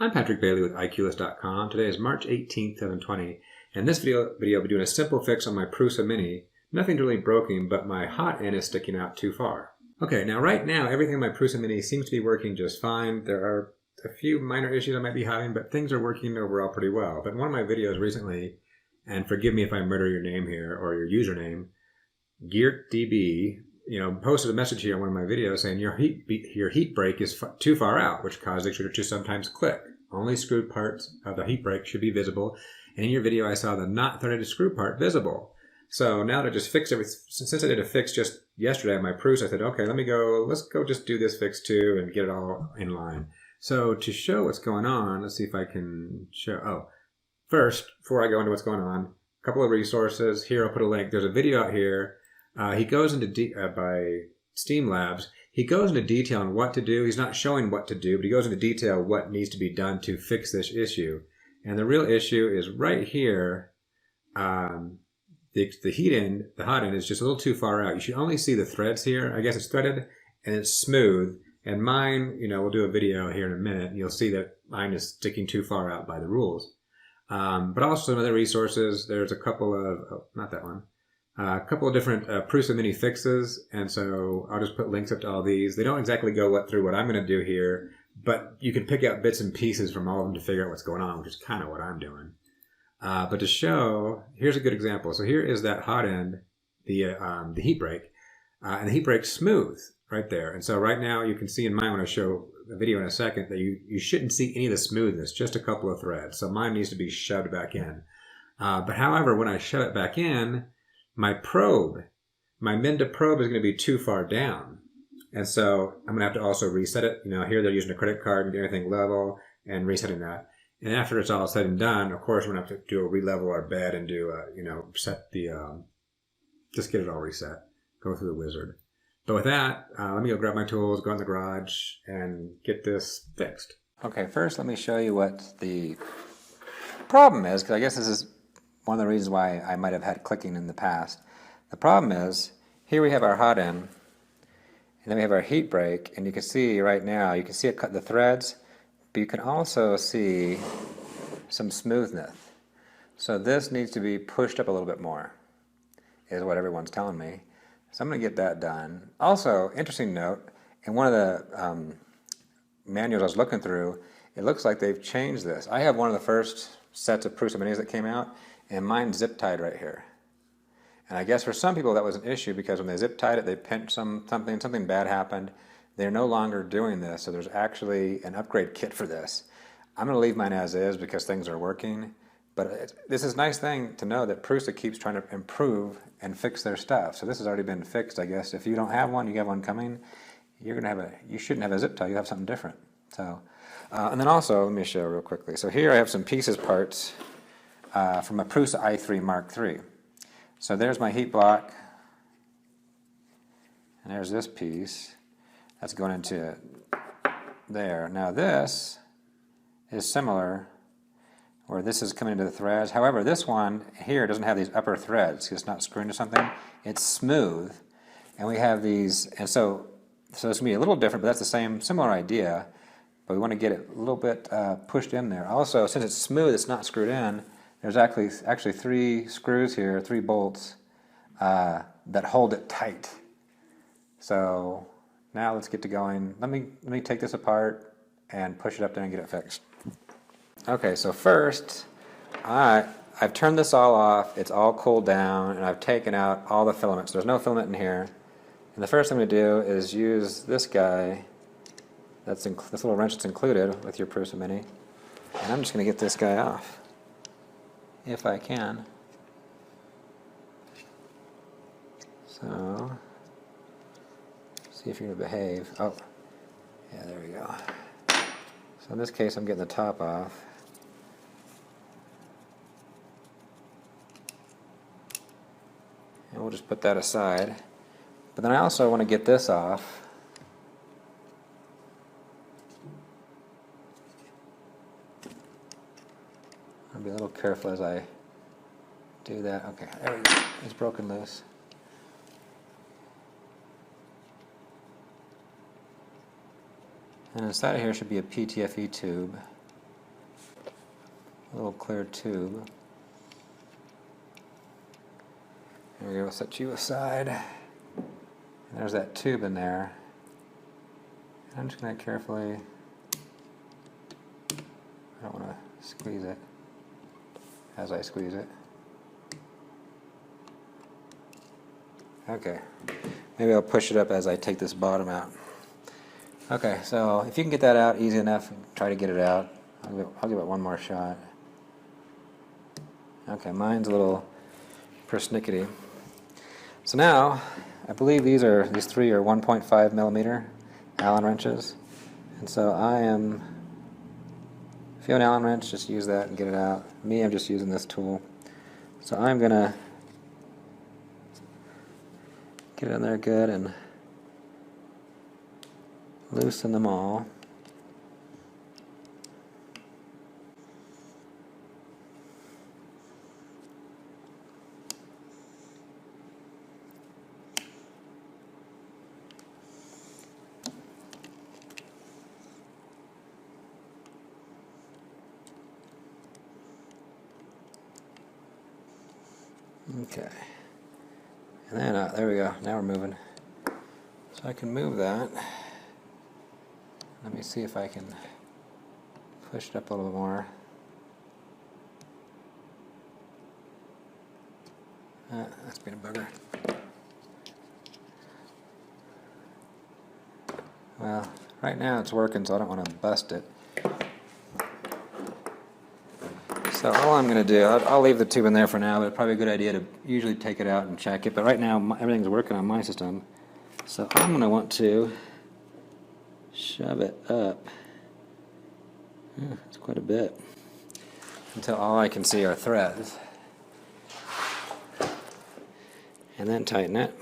I'm Patrick Bailey with iQlist.com. Today is March 18th, 2020. In this video, I'll be doing a simple fix on my Prusa Mini. Nothing really broken, but my hot end is sticking out too far. Okay, now right now, everything in my Prusa Mini seems to be working just fine. There are a few minor issues I might be having, but things are working overall pretty well. But in one of my videos recently, and forgive me if I murder your name here or your username, GeartDB, posted a message here in one of my videos saying your heat break is too far out, which causes the extruder to sometimes click. Only screwed parts of the heat break should be visible. And in your video, I saw the not threaded screw part visible. So now to just fix everything, since I did a fix just yesterday on my Prusa, I said, okay, let's go just do this fix too and get it all in line. So to show what's going on, let's see if I can show. First, before I go into what's going on, a couple of resources. Here, I'll put a link. There's a video out here. He goes into by Steam Labs. He goes into detail on what to do. He's not showing what to do, but he goes into detail what needs to be done to fix this issue. And the real issue is right here. The heat end, the hot end, is just a little too far out. You should only see the threads here. I guess it's threaded and it's smooth. And mine, we'll do a video here in a minute. And you'll see that mine is sticking too far out by the rules. But also some other resources. There's a couple of, not that one. A couple of different Prusa Mini fixes, and so I'll just put links up to all these. They don't exactly go through what I'm going to do here, but you can pick out bits and pieces from all of them to figure out what's going on, which is kind of what I'm doing. But to show, here's a good example. So here is that hot end, the heat break, and the heat break's smooth right there. And so right now you can see in mine when I show the video in a second that you shouldn't see any of the smoothness, just a couple of threads. So mine needs to be shoved back in. But however, when I shove it back in, my Menda probe is going to be too far down. And so I'm going to have to also reset it. Here they're using a credit card and get everything level and resetting that. And after it's all said and done, of course, we're going to have to do a re-level our bed and do set the, just get it all reset. Go through the wizard. But with that, let me go grab my tools, go in the garage, and get this fixed. Okay, first let me show you what the problem is, because I guess this is one of the reasons why I might have had clicking in the past. The problem is, here we have our hot end, and then we have our heat break, and you can see right now, you can see it cut the threads, but you can also see some smoothness. So this needs to be pushed up a little bit more, is what everyone's telling me. So I'm going to get that done. Also, interesting note, in one of the manuals I was looking through, it looks like they've changed this. I have one of the first sets of Prusa Minis that came out, and mine's zip tied right here. And I guess for some people that was an issue because when they zip tied it, they pinched something bad happened. They're no longer doing this, so there's actually an upgrade kit for this. I'm going to leave mine as is because things are working. But this is a nice thing to know that Prusa keeps trying to improve and fix their stuff. So this has already been fixed, I guess. If you don't have one, you have one coming, you shouldn't have a zip tie, you have something different. So, and then also, let me show real quickly. So here I have some parts from a Prusa i3 Mark III. So there's my heat block, and there's this piece that's going into there. Now this is similar, where this is coming into the threads. However, this one here doesn't have these upper threads. It's not screwing to something. It's smooth, and we have these, and so it's going to be a little different, but that's the similar idea. But we want to get it a little bit pushed in there. Also, since it's smooth, it's not screwed in. There's actually 3 screws here, 3 bolts that hold it tight. So now let's get to going. Let me take this apart and push it up there and get it fixed. Okay, so first I've turned this all off. It's all cooled down, and I've taken out all the filaments. There's no filament in here. And the first thing we do is use this guy. This little wrench that's included with your Prusa Mini. And I'm just going to get this guy off, if I can. So, see if you're going to behave. Oh, yeah, there we go. So in this case, I'm getting the top off. And we'll just put that aside. But then I also want to get this off. I'll be a little careful as I do that. Okay, there we go. It's broken loose. And inside of here should be a PTFE tube. a little clear tube. There we go, set you aside. And there's that tube in there. And I'm just going to carefully, I don't want to squeeze it as I squeeze it. Okay, maybe I'll push it up as I take this bottom out. Okay, so if you can get that out easy enough, try to get it out. I'll give it one more shot. Okay, mine's a little persnickety. So now, I believe these three are 1.5 millimeter Allen wrenches. And so I am, if you have an Allen wrench, just use that and get it out. Me, I'm just using this tool. So I'm going to get it in there good and loosen them all. Okay, and then there we go, now we're moving. So I can move that. Let me see if I can push it up a little bit more. That's been a bugger. Well, right now it's working, so I don't want to bust it. So all I'm going to do, I'll leave the tube in there for now, but it's probably a good idea to usually take it out and check it. But right now everything's working on my system, so I'm going to want to shove it up. It's quite a bit, until all I can see are threads. And then tighten it.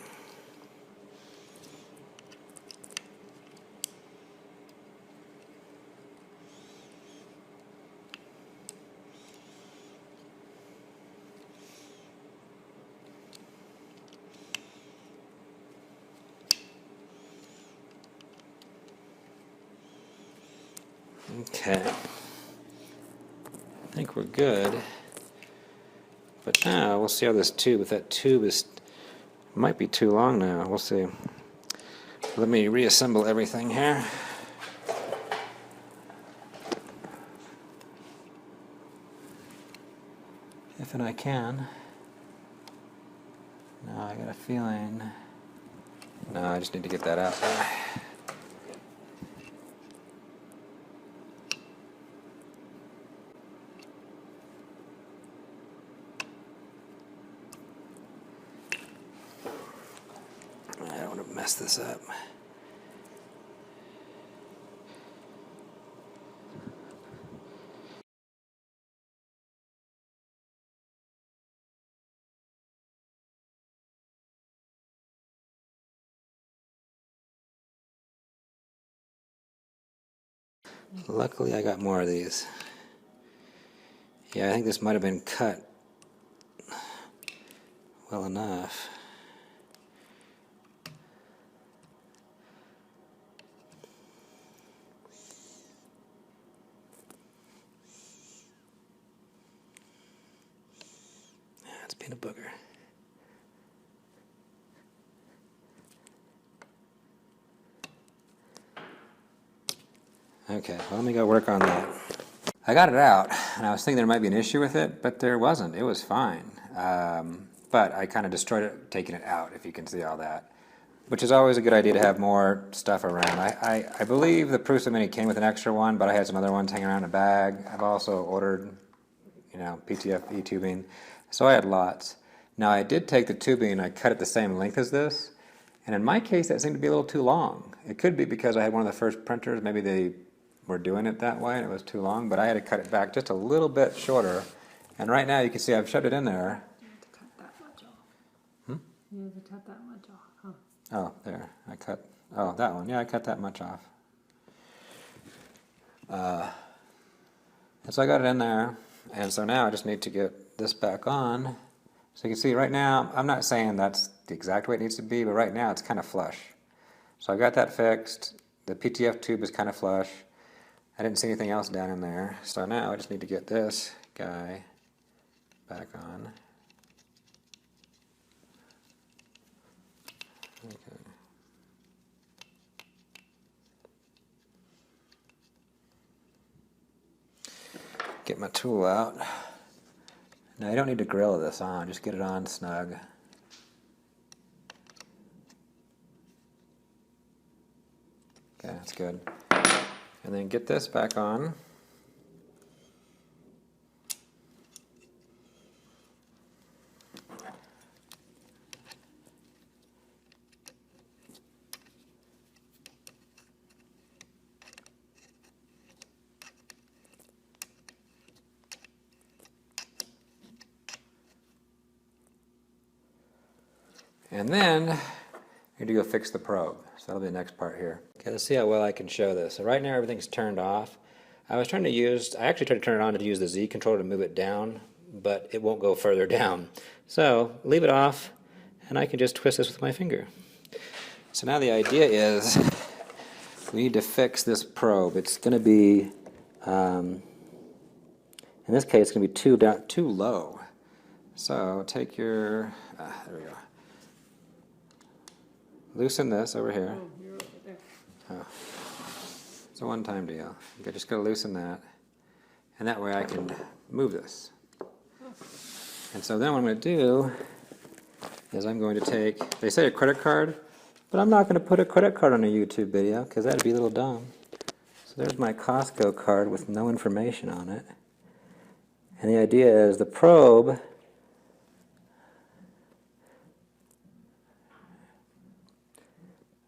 Okay, I think we're good, but now we'll see how this tube, if that tube might be too long now, we'll see. Let me reassemble everything here. If and I can. No, I got a feeling, no, I just need to get that out there. Mess this up. Luckily I got more of these. Yeah, I think this might have been cut well enough. It's been a booger. Okay, well, let me go work on that. I got it out, and I was thinking there might be an issue with it, but there wasn't. It was fine. But I kind of destroyed it taking it out, if you can see all that, which is always a good idea to have more stuff around. I believe the Prusa Mini came with an extra one, but I had some other ones hanging around in a bag. I've also ordered, PTF e-tubing, so I had lots. Now, I did take the tubing and I cut it the same length as this, and in my case, that seemed to be a little too long. It could be because I had one of the first printers. Maybe they were doing it that way and it was too long, but I had to cut it back just a little bit shorter. And right now, you can see I've shoved it in there. You have to cut that much off. You have to cut that much off, huh? Oh, there. Oh, that one. Yeah, I cut that much off. And so I got it in there, and so now I just need to get this back on. So you can see right now, I'm not saying that's the exact way it needs to be, but right now it's kind of flush. So I got that fixed. The PTF tube is kind of flush. I didn't see anything else down in there, so now I just need to get this guy back on. Okay. Get my tool out. Now you don't need to grill this on, just get it on snug. Okay, that's good. And then get this back on. And then I need to go fix the probe. So that'll be the next part here. Okay, let's see how well I can show this. So right now everything's turned off. I actually tried to turn it on to use the Z controller to move it down, but it won't go further down. So leave it off, and I can just twist this with my finger. So now the idea is we need to fix this probe. It's going to be, in this case, it's going to be too low. So take your, there we go. Loosen this over here. Oh, you're over there. Oh. It's a one-time deal. You just got to loosen that, and that way I can move this. And so then what I'm going to do is I'm going to take, they say a credit card, but I'm not going to put a credit card on a YouTube video because that'd be a little dumb. So there's my Costco card with no information on it. And the idea is the probe,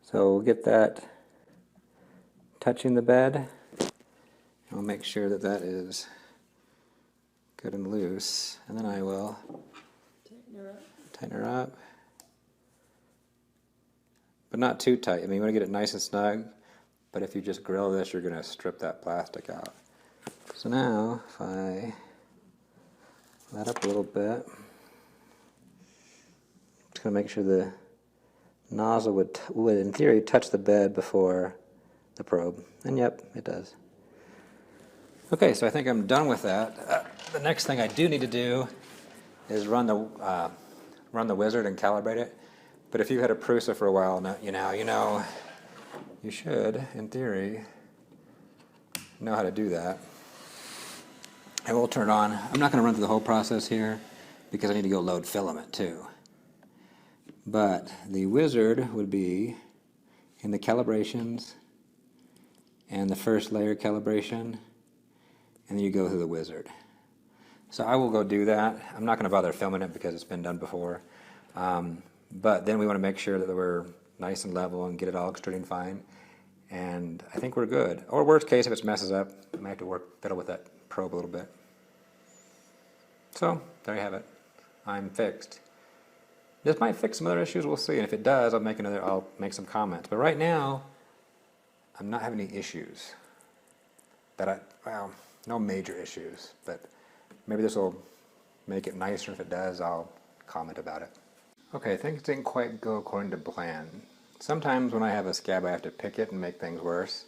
so we'll get that touching the bed, and we'll make sure that that is good and loose, and then I will tighten her up, but not too tight. I mean, you want to get it nice and snug, but if you just grill this, you're going to strip that plastic out. So now, if I let up a little bit, just going to make sure the nozzle would in theory touch the bed before the probe, and yep, it does. Okay, so I think I'm done with that. The next thing I do need to do is run the wizard and calibrate it. But if you've had a Prusa for a while now, you should, in theory, know how to do that. I will turn it on. I'm not going to run through the whole process here because I need to go load filament too. But the wizard would be in the calibrations and the first layer calibration, and then you go through the wizard. So I will go do that. I'm not going to bother filming it because it's been done before. But then we want to make sure that we're nice and level and get it all extruding fine. And I think we're good. Or worst case, if it messes up, I might have to fiddle with that probe a little bit. So there you have it. I'm fixed. This might fix some other issues, we'll see. And if it does, I'll make some comments. But right now, I'm not having any issues. Well, no major issues. But maybe this will make it nicer. If it does, I'll comment about it. Okay, things didn't quite go according to plan. Sometimes when I have a scab, I have to pick it and make things worse.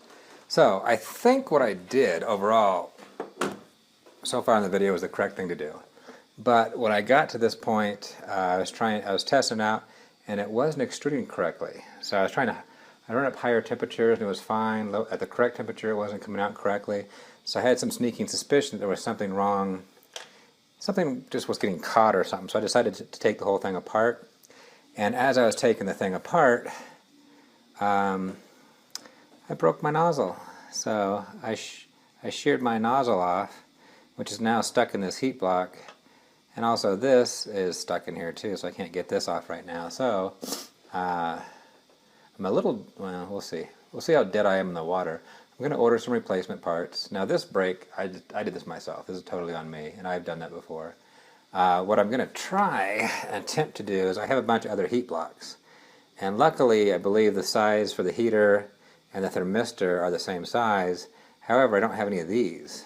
So I think what I did overall, so far in the video, was the correct thing to do. But when I got to this point, I was testing out, and it wasn't extruding correctly. So I run up higher temperatures, and it was fine. At the correct temperature, it wasn't coming out correctly. So I had some sneaking suspicion that there was something wrong. Something just was getting caught or something. So I decided to take the whole thing apart. And as I was taking the thing apart, I broke my nozzle. So I sheared my nozzle off, which is now stuck in this heat block. And also this is stuck in here too, so I can't get this off right now. So I'm a little, well, we'll see. We'll see how dead I am in the water. I'm going to order some replacement parts. Now this brake, I did this myself. This is totally on me, and I've done that before. What I'm going to try and attempt to do is I have a bunch of other heat blocks. And luckily, I believe the size for the heater and the thermistor are the same size. However, I don't have any of these.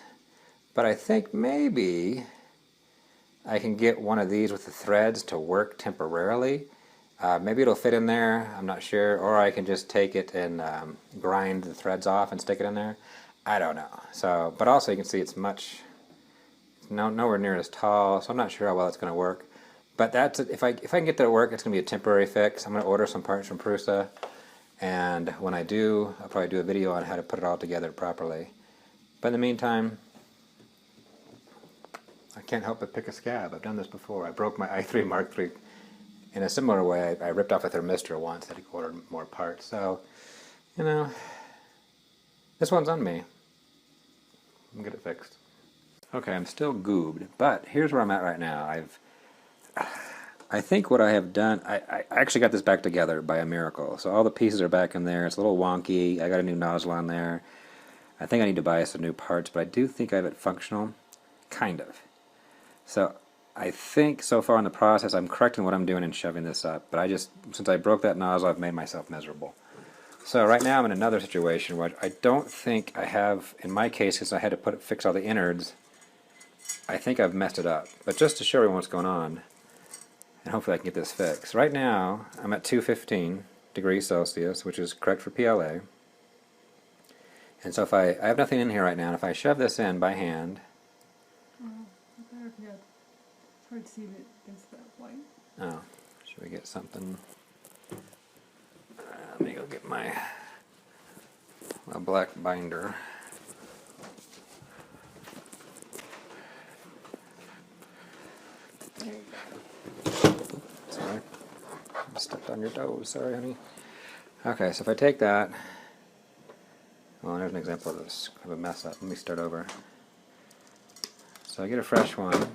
But I think maybe I can get one of these with the threads to work temporarily. Maybe it'll fit in there, I'm not sure. Or I can just take it and grind the threads off and stick it in there. I don't know. So, but also you can see it's nowhere near as tall, so I'm not sure how well it's going to work. But that's if I can get that to work, it's going to be a temporary fix. I'm going to order some parts from Prusa, and when I do, I'll probably do a video on how to put it all together properly. But in the meantime, I can't help but pick a scab. I've done this before. I broke my i3 Mark III in a similar way. I ripped off a thermistor once. I had to order more parts. So, you know, this one's on me. I'm get it fixed. Okay, I'm still goobed, but here's where I'm at right now. I think what I have done, I actually got this back together by a miracle. So all the pieces are back in there. It's a little wonky. I got a new nozzle on there. I think I need to buy some new parts, but I do think I have it functional, kind of. So I think so far in the process I'm correcting what I'm doing and shoving this up, but since I broke that nozzle, I've made myself miserable. So right now I'm in another situation where I don't think I have, in my case, because I had to fix all the innards, I think I've messed it up. But just to show everyone what's going on, and hopefully I can get this fixed. Right now I'm at 215 degrees Celsius, which is correct for PLA. And so if I have nothing in here right now, and if I shove this in by hand, it's hard to see that it's that white. oh, should we get something? Let me go get a black binder. There you go. Sorry, I stepped on your toes. Sorry, honey. Okay, so if I take that, well, there's an example of this kind of a mess up. Let me start over. So I get a fresh one, and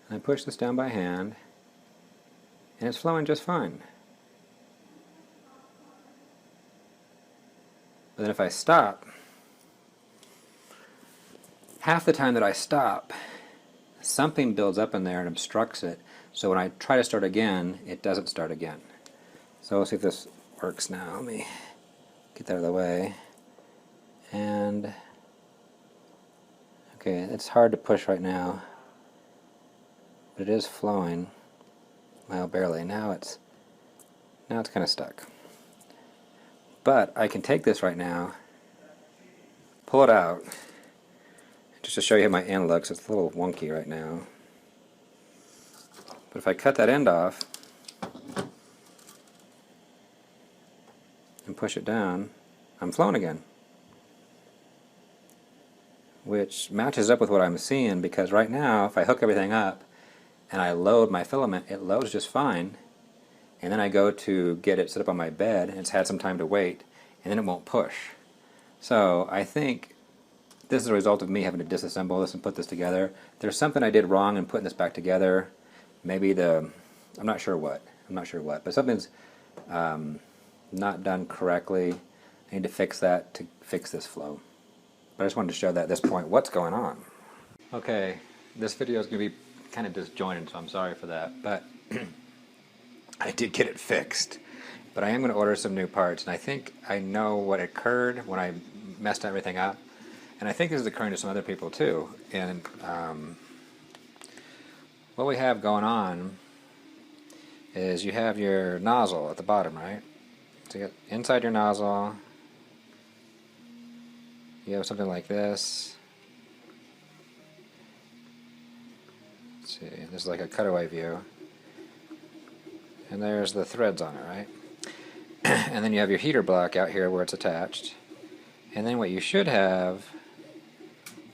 I push this down by hand, and it's flowing just fine. But then if I stop, half the time that I stop, something builds up in there and obstructs it, so when I try to start again, it doesn't start again. So we'll see if this works now. Let me get that out of the way. And okay, it's hard to push right now, but it is flowing. Well, barely. Now it's kind of stuck. But I can take this right now, pull it out, just to show you how my end looks. It's a little wonky right now. But if I cut that end off and push it down, I'm flowing again. Which matches up with what I'm seeing, because right now if I hook everything up and I load my filament, it loads just fine, and then I go to get it set up on my bed and it's had some time to wait, and then it won't push. So I think this is a result of me having to disassemble this and put this together. There's something I did wrong in putting this back together. Maybe I'm not sure what, but something's not done correctly. I need to fix that to fix this flow. But I just wanted to show that at this point what's going on. Okay, this video is going to be kind of disjointed, so I'm sorry for that. But I did get it fixed. But I am going to order some new parts, and I think I know what occurred when I messed everything up. And I think this is occurring to some other people too. And what we have going on is you have your nozzle at the bottom, right? So you get inside your nozzle, you have something like this. Let's see, this is like a cutaway view. And there's the threads on it, right? And then you have your heater block out here where it's attached. And then what you should have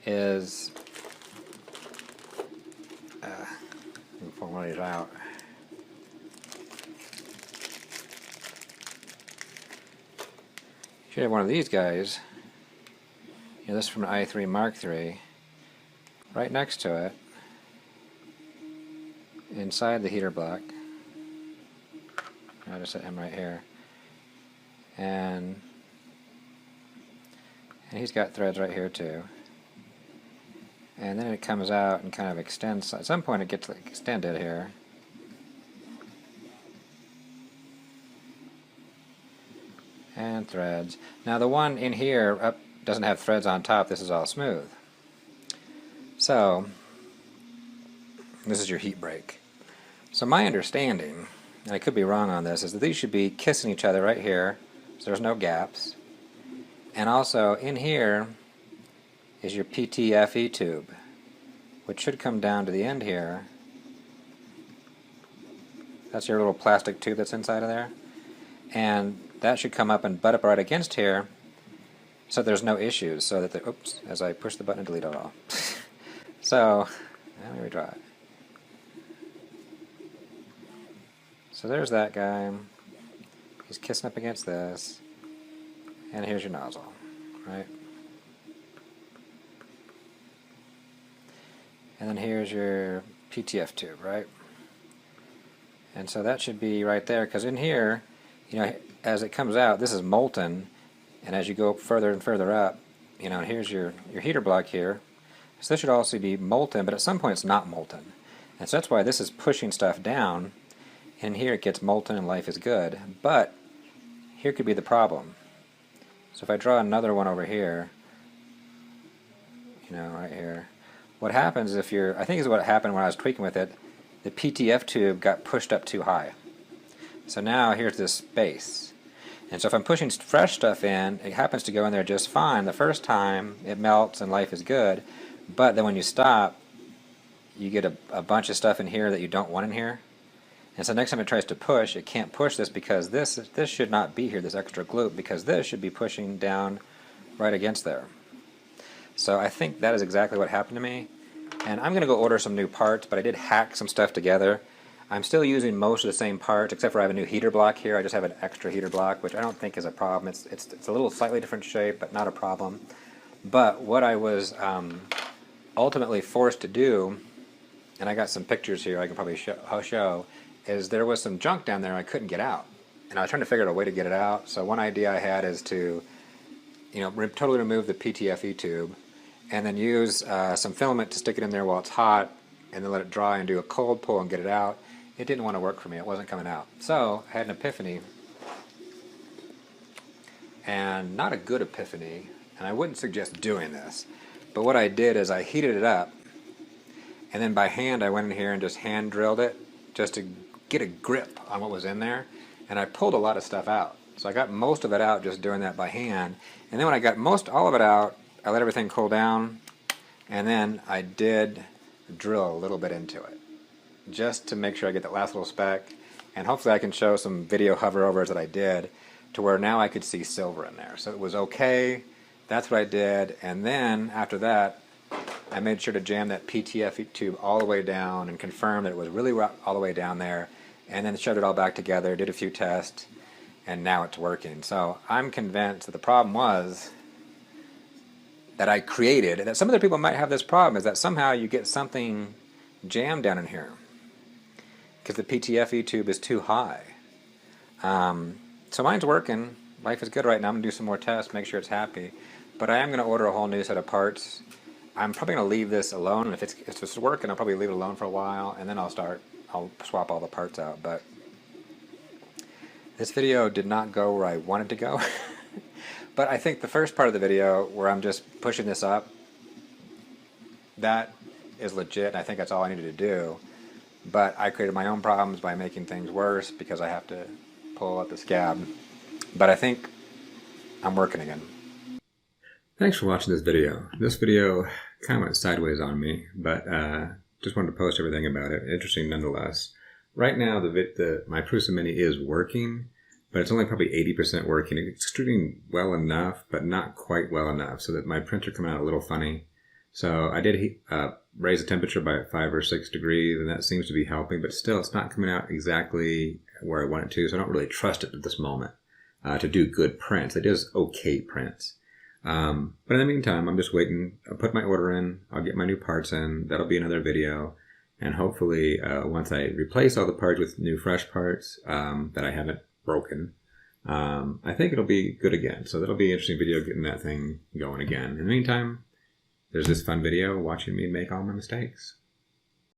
is, let me pull one of these out. You should have one of these guys. You know, this is from an i3 Mark III. Right next to it, inside the heater block. I'll just set him right here. And he's got threads right here too. And then it comes out and kind of extends. At some point it gets extended here. And threads. Now the one in here doesn't have threads on top. This is all smooth. So this is your heat break. So my understanding, and I could be wrong on this, is that these should be kissing each other right here so there's no gaps. And also in here is your PTFE tube, which should come down to the end here. That's your little plastic tube that's inside of there. And that should come up and butt up right against here, so there's no issues, so that the, oops, as I push the button and delete it all. So, let me redraw it. So there's that guy. He's kissing up against this. And here's your nozzle, right? And then here's your PTF tube, right? And so that should be right there, because in here, you know, as it comes out, this is molten, and as you go further and further up, you know, here's your heater block here. So this should also be molten, but at some point it's not molten. And so that's why this is pushing stuff down, and here it gets molten and life is good. But here could be the problem. So if I draw another one over here, you know, right here, what happens if you're, I think is what happened when I was tweaking with it, the PTF tube got pushed up too high. So now here's this space. And so if I'm pushing fresh stuff in, it happens to go in there just fine. The first time it melts and life is good, but then when you stop, you get a bunch of stuff in here that you don't want in here. And so next time it tries to push, it can't push this because this should not be here, this extra gloop, because this should be pushing down right against there. So I think that is exactly what happened to me. And I'm going to go order some new parts, but I did hack some stuff together. I'm still using most of the same parts, except for I have a new heater block here. I just have an extra heater block, which I don't think is a problem. It's a little slightly different shape, but not a problem. But what I was ultimately forced to do, and I got some pictures here I can probably show, is there was some junk down there I couldn't get out. And I was trying to figure out a way to get it out. So one idea I had is to, you know, totally remove the PTFE tube, and then use some filament to stick it in there while it's hot, and then let it dry and do a cold pull and get it out. It didn't want to work for me. It wasn't coming out. So I had an epiphany, and not a good epiphany, and I wouldn't suggest doing this. But what I did is I heated it up, and then by hand I went in here and just hand drilled it just to get a grip on what was in there, and I pulled a lot of stuff out. So I got most of it out just doing that by hand, and then when I got all of it out, I let everything cool down, and then I did drill a little bit into it, just to make sure I get that last little speck, and hopefully I can show some video hover-overs that I did, to where now I could see silver in there. So it was okay, that's what I did, and then after that, I made sure to jam that PTFE tube all the way down and confirm that it was really all the way down there, and then shoved it all back together, did a few tests, and now it's working. So I'm convinced that the problem was that I created, and that some other people might have this problem, is that somehow you get something jammed down in here because the PTFE tube is too high. So mine's working. Life is good right now. I'm going to do some more tests, make sure it's happy. But I am going to order a whole new set of parts. I'm probably going to leave this alone, and if it's working, I'll probably leave it alone for a while, and then I'll swap all the parts out. But this video did not go where I wanted to go. But I think the first part of the video, where I'm just pushing this up, that is legit, and I think that's all I needed to do. But I created my own problems by making things worse because I have to pull out the scab. But I think I'm working again. Thanks for watching this video. This video kind of went sideways on me, but just wanted to post everything about it. Interesting nonetheless. Right now, my Prusa Mini is working, but it's only probably 80% working. It's extruding well enough, but not quite well enough, so that my printer coming out a little funny. So I did raise the temperature by 5 or 6 degrees, and that seems to be helping, but still it's not coming out exactly where I want it to, so I don't really trust it at this moment to do good prints. It does okay prints. But in the meantime, I'm just waiting. I'll put my order in, I'll get my new parts in, that'll be another video, and hopefully once I replace all the parts with new fresh parts that I haven't broken, I think it'll be good again. So that'll be an interesting video getting that thing going again. In the meantime, there's this fun video watching me make all my mistakes.